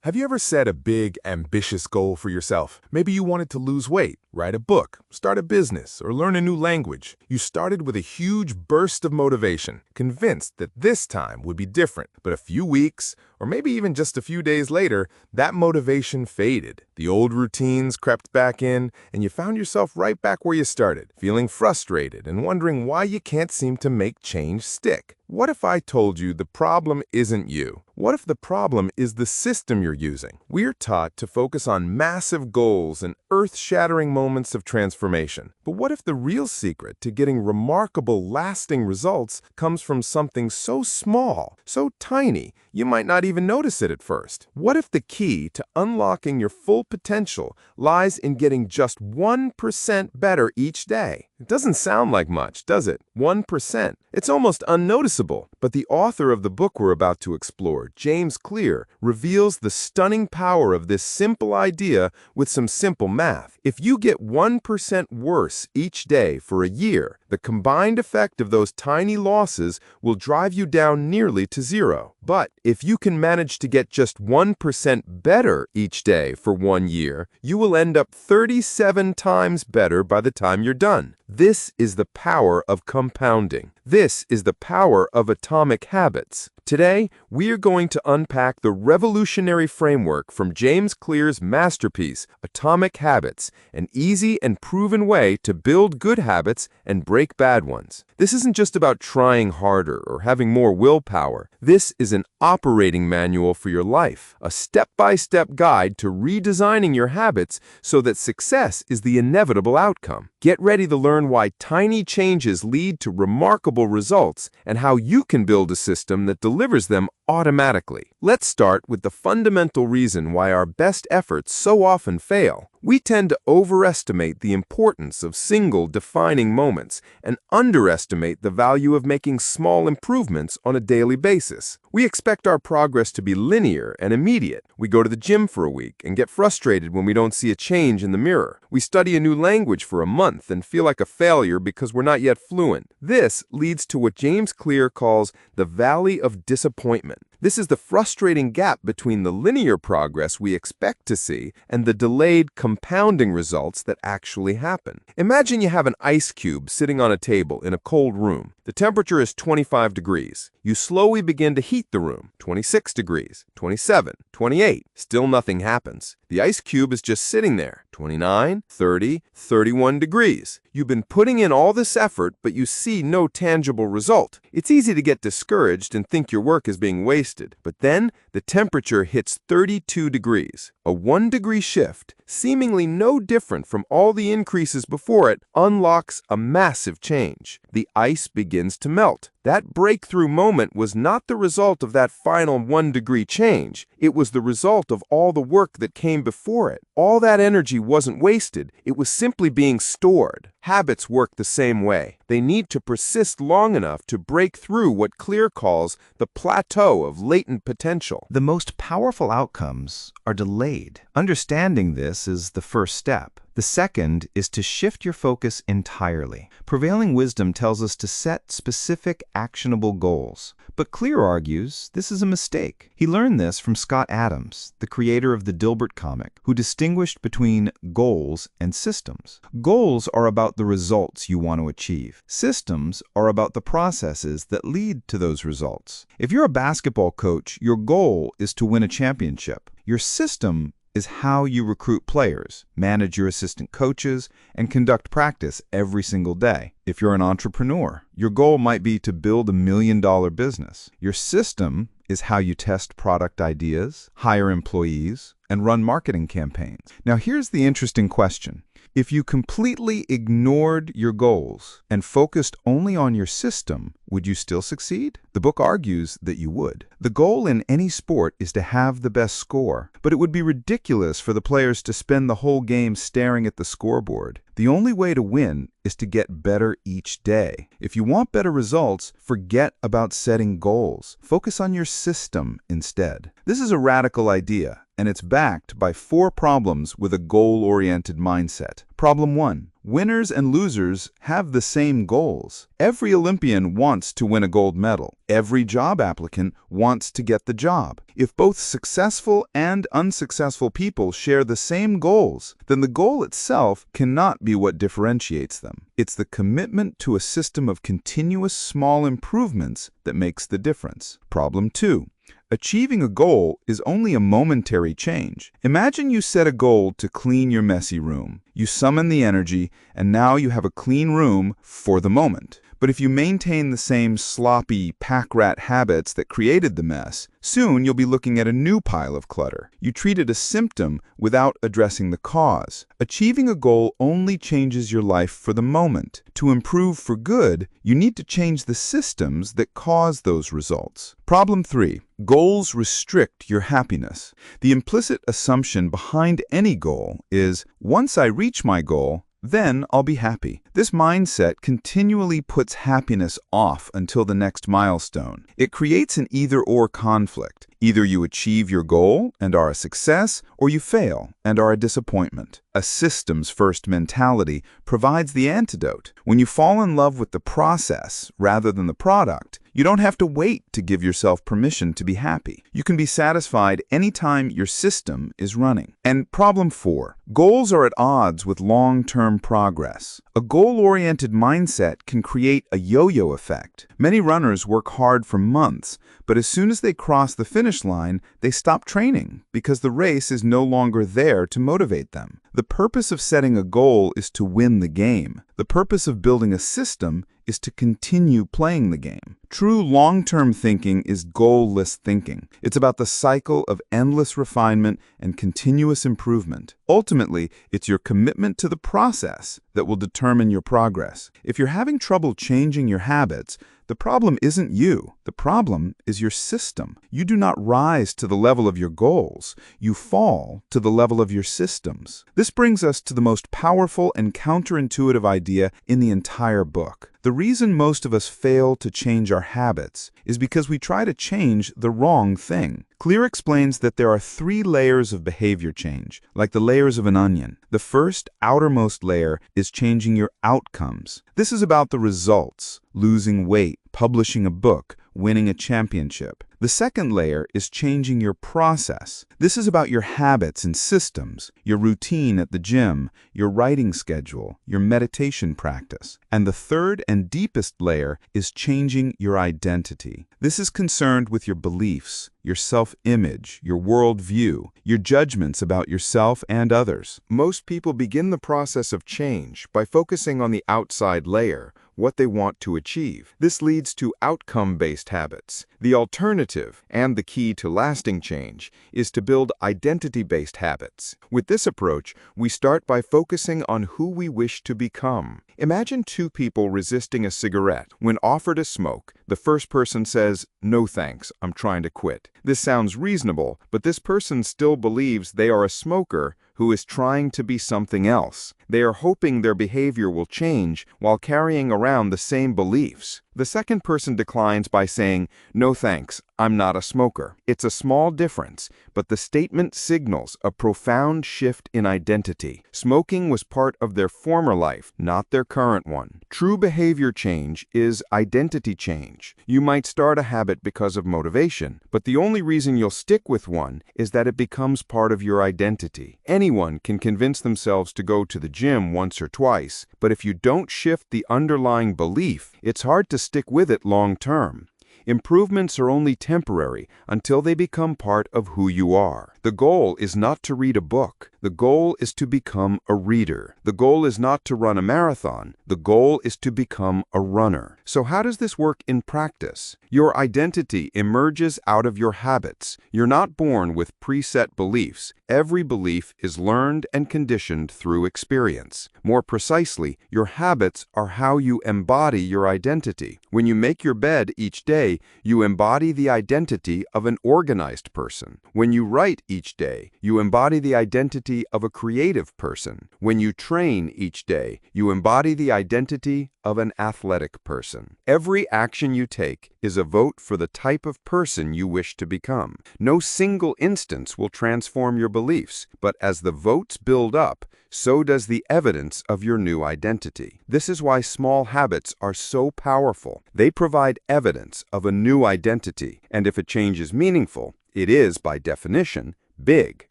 Have you ever set a big, ambitious goal for yourself? Maybe you wanted to lose weight, write a book, start a business, or learn a new language. You started with a huge burst of motivation, convinced that this time would be different. But a few weeks, or maybe even just a few days later, that motivation faded. The old routines crept back in, and you found yourself right back where you started, feeling frustrated and wondering why you can't seem to make change stick. What if I told you the problem isn't you? What if the problem is the system you're using? We're taught to focus on massive goals and earth-shattering moments of transformation. But what if the real secret to getting remarkable, lasting results comes from something so small, so tiny, you might not even notice it at first? What if the key to unlocking your full potential lies in getting just 1% better each day? It doesn't sound like much, does it? 1%. It's almost unnoticeable. But the author of the book we're about to explore, James Clear, reveals the stunning power of this simple idea with some simple math. If you get 1% worse each day for a year, the combined effect of those tiny losses will drive you down nearly to zero. But if you can manage to get just 1% better each day for 1 year, you will end up 37 times better by the time you're done. This is the power of compounding. This is the power of atomic habits. Today, we're going to unpack the revolutionary framework from James Clear's masterpiece, Atomic Habits, an easy and proven way to build good habits and break bad ones. This isn't just about trying harder or having more willpower. This is an operating manual for your life, a step-by-step guide to redesigning your habits so that success is the inevitable outcome. Get ready to learn why tiny changes lead to remarkable results and how you can build a system that delivers them automatically. Let's start with the fundamental reason why our best efforts so often fail. We tend to overestimate the importance of single defining moments and underestimate the value of making small improvements on a daily basis. We expect our progress to be linear and immediate. We go to the gym for a week and get frustrated when we don't see a change in the mirror. We study a new language for a month and feel like a failure because we're not yet fluent. This leads to what James Clear calls the valley of disappointment. This is the frustrating gap between the linear progress we expect to see and the delayed compounding results that actually happen. Imagine you have an ice cube sitting on a table in a cold room. The temperature is 25 degrees. You slowly begin to heat the room. 26 degrees, 27, 28. Still nothing happens. The ice cube is just sitting there. 29, 30, 31 degrees. You've been putting in all this effort, but you see no tangible result. It's easy to get discouraged and think your work is being wasted. But then the temperature hits 32 degrees. A 1-degree shift, seemingly no different from all the increases before it, unlocks a massive change. The ice begins to melt. That breakthrough moment was not the result of that final 1-degree change. It was the result of all the work that came before it. All that energy wasn't wasted. It was simply being stored. Habits work the same way. They need to persist long enough to break through what Clear calls the plateau of latent potential. The most powerful outcomes are delayed. Understanding this is the first step. The second is to shift your focus entirely. Prevailing wisdom tells us to set specific, actionable goals. But Clear argues this is a mistake. He learned this from Scott Adams, the creator of the Dilbert comic, who distinguished between goals and systems. Goals are about the results you want to achieve. Systems are about the processes that lead to those results. If you're a basketball coach, your goal is to win a championship. Your system is how you recruit players, manage your assistant coaches, and conduct practice every single day. If you're an entrepreneur, your goal might be to build $1 million business. Your system is how you test product ideas, hire employees, and run marketing campaigns. Now, here's the interesting question. If you completely ignored your goals and focused only on your system, would you still succeed? The book argues that you would. The goal in any sport is to have the best score, but it would be ridiculous for the players to spend the whole game staring at the scoreboard. The only way to win is to get better each day. If you want better results, forget about setting goals. Focus on your system instead. This is a radical idea, and it's backed by 4 problems with a goal-oriented mindset. Problem 1. Winners and losers have the same goals. Every Olympian wants to win a gold medal. Every job applicant wants to get the job. If both successful and unsuccessful people share the same goals, then the goal itself cannot be what differentiates them. It's the commitment to a system of continuous small improvements that makes the difference. Problem 2. Achieving a goal is only a momentary change. Imagine you set a goal to clean your messy room. You summon the energy, and now you have a clean room for the moment. But if you maintain the same sloppy, pack-rat habits that created the mess, soon you'll be looking at a new pile of clutter. You treated a symptom without addressing the cause. Achieving a goal only changes your life for the moment. To improve for good, you need to change the systems that cause those results. Problem 3. Goals restrict your happiness. The implicit assumption behind any goal is, once I reach my goal, then I'll be happy. This mindset continually puts happiness off until the next milestone. It creates an either-or conflict. Either you achieve your goal and are a success, or you fail and are a disappointment. A systems-first mentality provides the antidote. When you fall in love with the process rather than the product, you don't have to wait to give yourself permission to be happy. You can be satisfied anytime your system is running. And problem 4. Goals are at odds with long-term progress. A goal-oriented mindset can create a yo-yo effect. Many runners work hard for months, but as soon as they cross the finish line, they stop training because the race is no longer there to motivate them. The purpose of setting a goal is to win the game. The purpose of building a system is to continue playing the game. True long-term thinking is goal-less thinking. It's about the cycle of endless refinement and continuous improvement. Ultimately, it's your commitment to the process that will determine your progress. If you're having trouble changing your habits, the problem isn't you. The problem is your system. You do not rise to the level of your goals. You fall to the level of your systems. This brings us to the most powerful and counterintuitive idea in the entire book. The reason most of us fail to change our habits is because we try to change the wrong thing. Clear explains that there are 3 layers of behavior change, like the layers of an onion. The first, outermost layer is changing your outcomes. This is about the results: losing weight, publishing a book, winning a championship. The second layer is changing your process. This is about your habits and systems, your routine at the gym, your writing schedule, your meditation practice. And the third and deepest layer is changing your identity. This is concerned with your beliefs, your self-image, your worldview, your judgments about yourself and others. Most people begin the process of change by focusing on the outside layer, what they want to achieve. This leads to outcome-based habits. The alternative, and the key to lasting change, is to build identity-based habits. With this approach, we start by focusing on who we wish to become. Imagine 2 people resisting a cigarette. When offered a smoke, the first person says, "No thanks, I'm trying to quit." This sounds reasonable, but this person still believes they are a smoker who is trying to be something else. They are hoping their behavior will change while carrying around the same beliefs. The second person declines by saying, "No thanks, I'm not a smoker." It's a small difference, but the statement signals a profound shift in identity. Smoking was part of their former life, not their current one. True behavior change is identity change. You might start a habit because of motivation, but the only reason you'll stick with one is that it becomes part of your identity. Anyone can convince themselves to go to the gym once or twice, but if you don't shift the underlying belief, it's hard to stick with it long term. Improvements are only temporary until they become part of who you are. The goal is not to read a book. The goal is to become a reader. The goal is not to run a marathon. The goal is to become a runner. So how does this work in practice? Your identity emerges out of your habits. You're not born with preset beliefs. Every belief is learned and conditioned through experience. More precisely, your habits are how you embody your identity. When you make your bed each day, you embody the identity of an organized person. When you write each day, you embody the identity of a creative person. When you train each day, you embody the identity of an athletic person. Every action you take is a vote for the type of person you wish to become. No single instance will transform your beliefs, but as the votes build up, so does the evidence of your new identity. This is why small habits are so powerful. They provide evidence of a new identity, and if a change is meaningful, it is, by definition, big.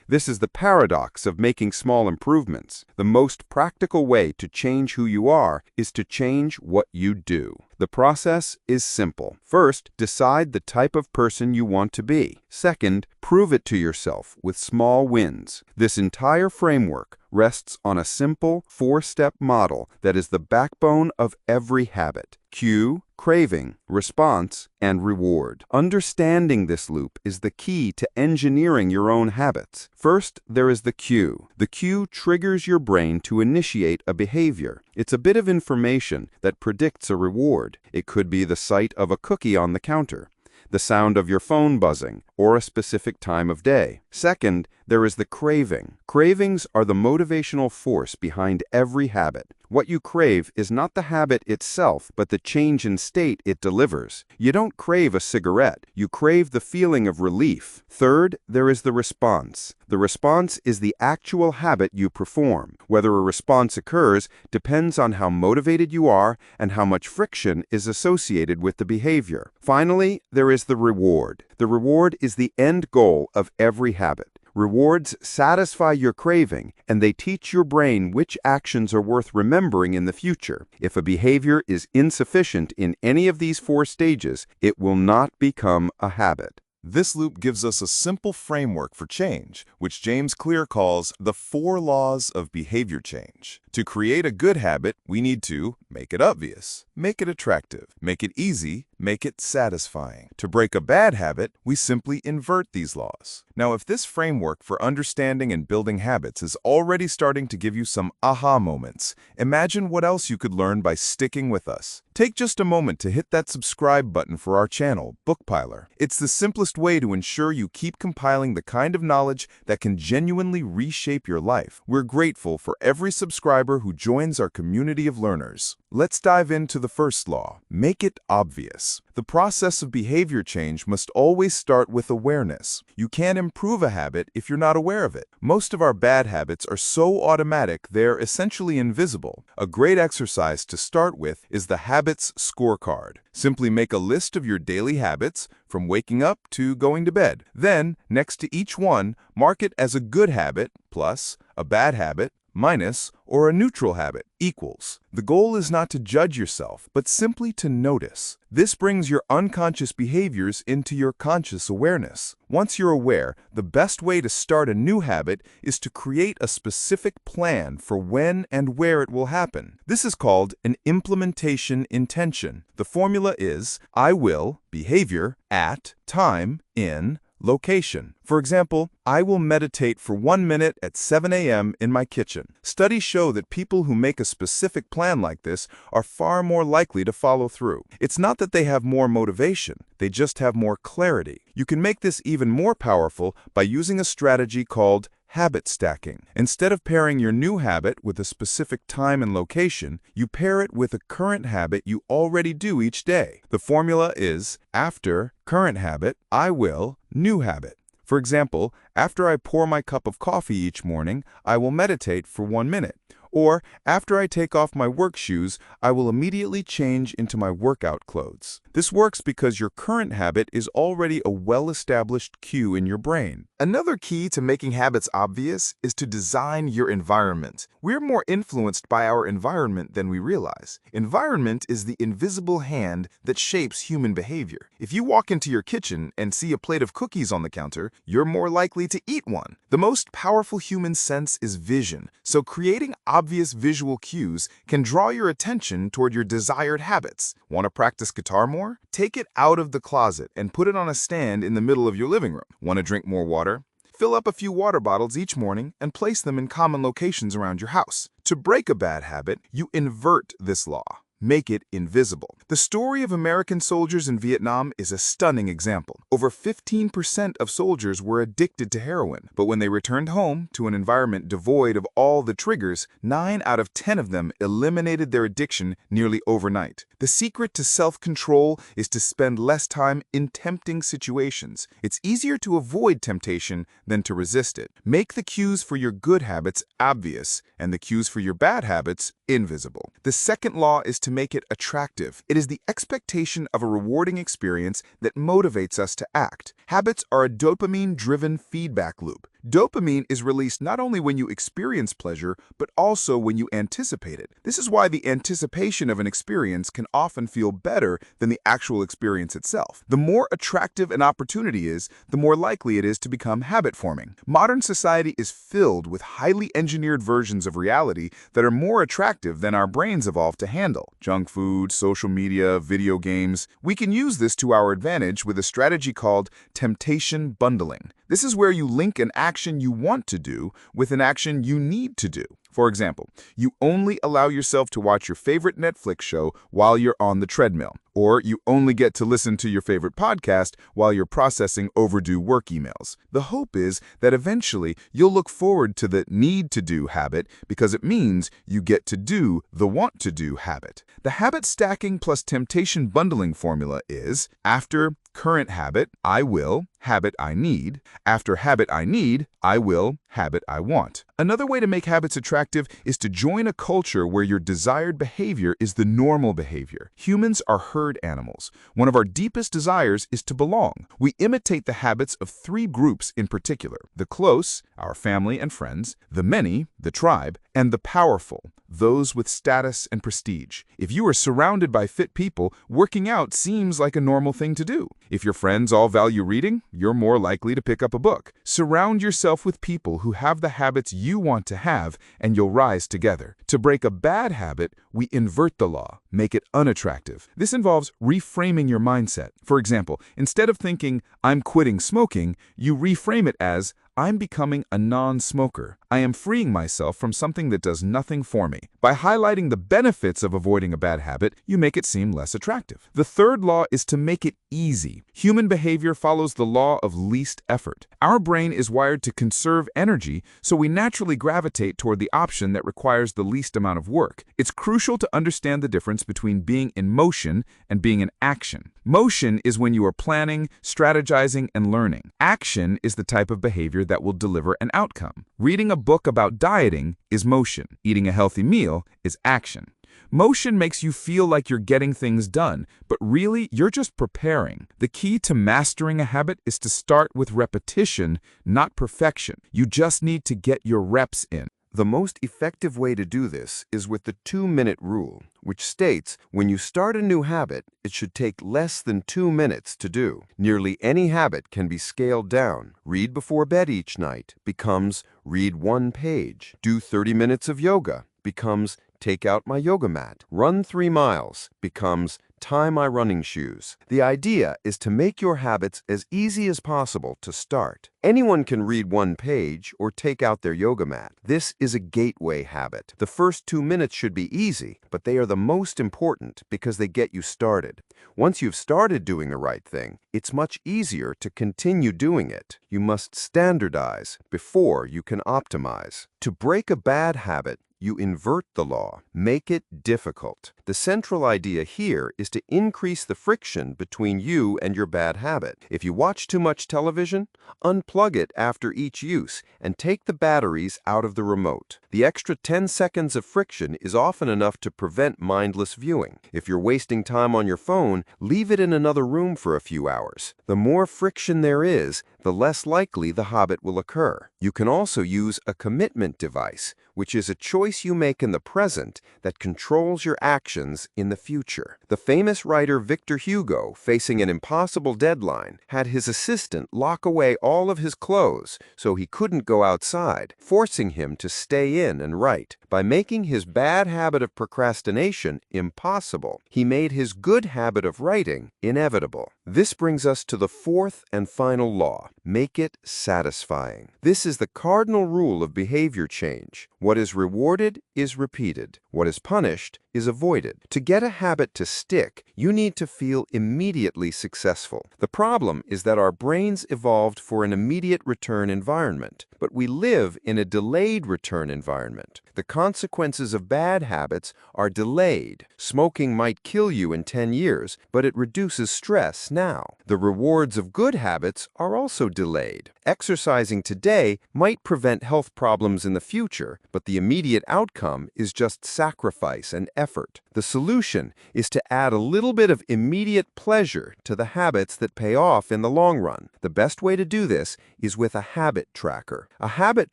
This is the paradox of making small improvements. The most practical way to change who you are is to change what you do. The process is simple. First, decide the type of person you want to be. Second, prove it to yourself with small wins. This entire framework rests on a simple 4-step model that is the backbone of every habit: cue, craving, response, and reward. Understanding this loop is the key to engineering your own habits. First, there is the cue. The cue triggers your brain to initiate a behavior. It's a bit of information that predicts a reward. It could be the sight of a cookie on the counter, the sound of your phone buzzing, or a specific time of day. Second, there is the craving. Cravings are the motivational force behind every habit. What you crave is not the habit itself, but the change in state it delivers. You don't crave a cigarette. You crave the feeling of relief. Third, there is the response. The response is the actual habit you perform. Whether a response occurs depends on how motivated you are and how much friction is associated with the behavior. Finally, there is the reward. The reward is the end goal of every habit. Rewards satisfy your craving, and they teach your brain which actions are worth remembering in the future. If a behavior is insufficient in any of these 4 stages, it will not become a habit. This loop gives us a simple framework for change, which James Clear calls the 4 laws of behavior change. To create a good habit, we need to make it obvious, make it attractive, make it easy, make it satisfying. To break a bad habit, we simply invert these laws. Now, if this framework for understanding and building habits is already starting to give you some aha moments, imagine what else you could learn by sticking with us. Take just a moment to hit that subscribe button for our channel, BookPiler. It's the simplest way to ensure you keep compiling the kind of knowledge that can genuinely reshape your life. We're grateful for every subscriber who joins our community of learners. Let's dive into the first law. Make it obvious. The process of behavior change must always start with awareness. You can't improve a habit if you're not aware of it. Most of our bad habits are so automatic they're essentially invisible. A great exercise to start with is the habits scorecard. Simply make a list of your daily habits from waking up to going to bed. Then, next to each one, mark it as a good habit plus, a bad habit minus, or a neutral habit equals. The goal is not to judge yourself, but simply to notice. This brings your unconscious behaviors into your conscious awareness. Once you're aware, the best way to start a new habit is to create a specific plan for when and where it will happen. This is called an implementation intention. The formula is I will, behavior, at, time, in, location. For example, I will meditate for 1 minute at 7 a.m. in my kitchen. Studies show that people who make a specific plan like this are far more likely to follow through. It's not that they have more motivation, they just have more clarity. You can make this even more powerful by using a strategy called habit stacking. Instead of pairing your new habit with a specific time and location, you pair it with a current habit you already do each day. The formula is after current habit, I will, new habit. For example, after I pour my cup of coffee each morning, I will meditate for 1 minute. Or, after I take off my work shoes, I will immediately change into my workout clothes. This works because your current habit is already a well-established cue in your brain. Another key to making habits obvious is to design your environment. We're more influenced by our environment than we realize. Environment is the invisible hand that shapes human behavior. If you walk into your kitchen and see a plate of cookies on the counter, you're more likely to eat one. The most powerful human sense is vision, so creating obvious visual cues can draw your attention toward your desired habits. Want to practice guitar more? Take it out of the closet and put it on a stand in the middle of your living room. Want to drink more water? Fill up a few water bottles each morning and place them in common locations around your house. To break a bad habit, you invert this law. Make it invisible. The story of American soldiers in Vietnam is a stunning example. Over 15% of soldiers were addicted to heroin, but when they returned home to an environment devoid of all the triggers, 9 out of 10 of them eliminated their addiction nearly overnight. The secret to self-control is to spend less time in tempting situations. It's easier to avoid temptation than to resist it. Make the cues for your good habits obvious and the cues for your bad habits invisible. The second law is to make it attractive. It is the expectation of a rewarding experience that motivates us to act. Habits are a dopamine-driven feedback loop. Dopamine is released not only when you experience pleasure, but also when you anticipate it. This is why the anticipation of an experience can often feel better than the actual experience itself. The more attractive an opportunity is, the more likely it is to become habit-forming. Modern society is filled with highly engineered versions of reality that are more attractive than our brains evolved to handle. Junk food, social media, video games. We can use this to our advantage with a strategy called temptation bundling. This is where you link an action you want to do with an action you need to do. For example, you only allow yourself to watch your favorite Netflix show while you're on the treadmill, or you only get to listen to your favorite podcast while you're processing overdue work emails. The hope is that eventually you'll look forward to the need-to-do habit because it means you get to do the want-to-do habit. The habit stacking plus temptation bundling formula is after current habit, I will, habit I need. After habit I need, I will, habit I want. Another way to make habits attractive is to join a culture where your desired behavior is the normal behavior. Humans are herd animals. One of our deepest desires is to belong. We imitate the habits of 3 groups in particular: the close, our family and friends; the many, the tribe; and the powerful, those with status and prestige. If you are surrounded by fit people, working out seems like a normal thing to do. If your friends all value reading, you're more likely to pick up a book. Surround yourself with people who have the habits you want to have, and you'll rise together. To break a bad habit, we invert the law, make it unattractive. This involves reframing your mindset. For example, instead of thinking, I'm quitting smoking, you reframe it as, I'm becoming a non-smoker. I am freeing myself from something that does nothing for me. By highlighting the benefits of avoiding a bad habit, you make it seem less attractive. The third law is to make it easy. Human behavior follows the law of least effort. Our brain is wired to conserve energy, so we naturally gravitate toward the option that requires the least amount of work. It's crucial to understand the difference between being in motion and being in action. Motion is when you are planning, strategizing, and learning. Action is the type of behavior that will deliver an outcome. Reading a book about dieting is motion. Eating a healthy meal is action. Motion makes you feel like you're getting things done, but really, you're just preparing. The key to mastering a habit is to start with repetition, not perfection. You just need to get your reps in. The most effective way to do this is with the 2-minute rule, which states when you start a new habit, it should take less than 2 minutes to do. Nearly any habit can be scaled down. Read before bed each night becomes read 1 page. Do 30 minutes of yoga becomes take out my yoga mat. Run 3 miles becomes tie my running shoes. The idea is to make your habits as easy as possible to start. Anyone can read 1 page or take out their yoga mat. This is a gateway habit. The first 2 minutes should be easy, but they are the most important because they get you started. Once you've started doing the right thing, it's much easier to continue doing it. You must standardize before you can optimize. To break a bad habit, you invert the law, make it difficult. The central idea here is to increase the friction between you and your bad habit. If you watch too much television, unplug it after each use and take the batteries out of the remote. The extra 10 seconds of friction is often enough to prevent mindless viewing. If you're wasting time on your phone, leave it in another room for a few hours. The more friction there is, the less likely the habit will occur. You can also use a commitment device, which is a choice you make in the present that controls your actions in the future. The famous writer Victor Hugo, facing an impossible deadline, had his assistant lock away all of his clothes so he couldn't go outside, forcing him to stay in and write. By making his bad habit of procrastination impossible, he made his good habit of writing inevitable. This brings us to the fourth and final law: make it satisfying. This is the cardinal rule of behavior change. What is rewarded is repeated. What is punished is avoided. To get a habit to stick, you need to feel immediately successful. The problem is that our brains evolved for an immediate return environment, but we live in a delayed return environment. The consequences of bad habits are delayed. Smoking might kill you in 10 years, but it reduces stress now. The rewards of good habits are also delayed. Exercising today might prevent health problems in the future, but the immediate outcome is just sacrifice and effort. The solution is to add a little bit of immediate pleasure to the habits that pay off in the long run. The best way to do this is with a habit tracker. A habit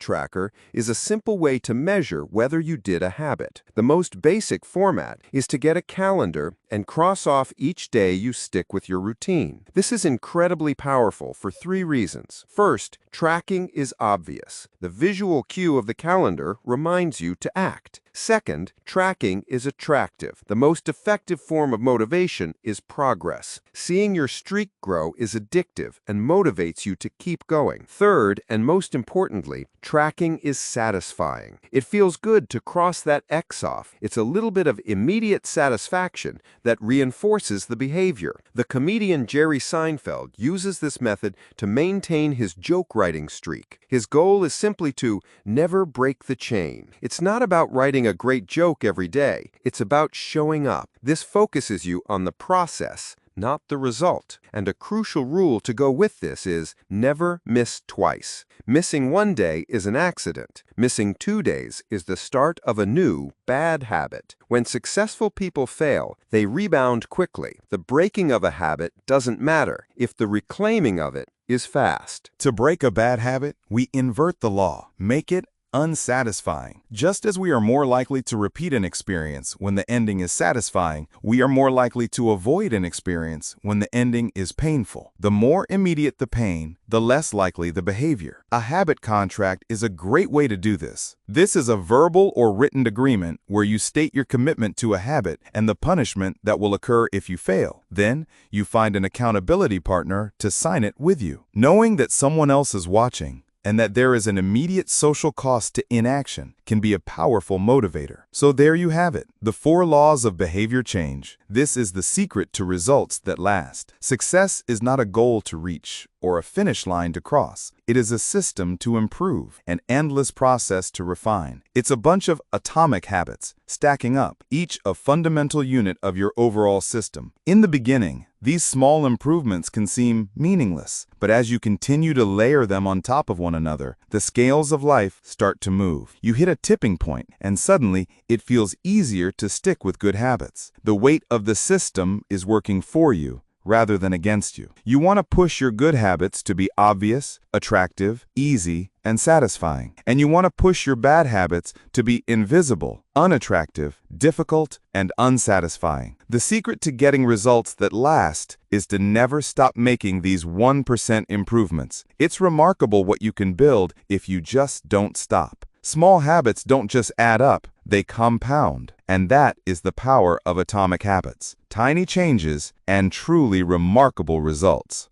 tracker is a simple way to measure whether you did a habit. The most basic format is to get a calendar and cross off each day you stick with your routine. This is incredibly powerful for 3 reasons. First, tracking is obvious. The visual cue of the calendar reminds you to act. Second, tracking is attractive. The most effective form of motivation is progress. Seeing your streak grow is addictive and motivates you to keep going. Third, and most importantly, tracking is satisfying. It feels good to cross that X off. It's a little bit of immediate satisfaction that reinforces the behavior. The comedian Jerry Seinfeld uses this method to maintain his joke writing streak. His goal is simply to never break the chain. It's not about writing a great joke every day. It's about showing up. This focuses you on the process, not the result. And a crucial rule to go with this is never miss twice. Missing 1 day is an accident. Missing 2 days is the start of a new bad habit. When successful people fail, they rebound quickly. The breaking of a habit doesn't matter if the reclaiming of it is fast. To break a bad habit, we invert the law, make it unsatisfying. Just as we are more likely to repeat an experience when the ending is satisfying, we are more likely to avoid an experience when the ending is painful. The more immediate the pain, the less likely the behavior. A habit contract is a great way to do this. This is a verbal or written agreement where you state your commitment to a habit and the punishment that will occur if you fail. Then, you find an accountability partner to sign it with you. Knowing that someone else is watching and that there is an immediate social cost to inaction can be a powerful motivator. So there you have it, the 4 laws of behavior change. This is the secret to results that last. Success is not a goal to reach or a finish line to cross. It is a system to improve, an endless process to refine. It's a bunch of atomic habits stacking up, each a fundamental unit of your overall system. In the beginning, these small improvements can seem meaningless, but as you continue to layer them on top of one another, the scales of life start to move. You hit a tipping point, and suddenly it feels easier to stick with good habits. The weight of the system is working for you rather than against you. You want to push your good habits to be obvious, attractive, easy, and satisfying. And you want to push your bad habits to be invisible, unattractive, difficult, and unsatisfying. The secret to getting results that last is to never stop making these 1% improvements. It's remarkable what you can build if you just don't stop. Small habits don't just add up, they compound. And that is the power of atomic habits. Tiny changes and truly remarkable results.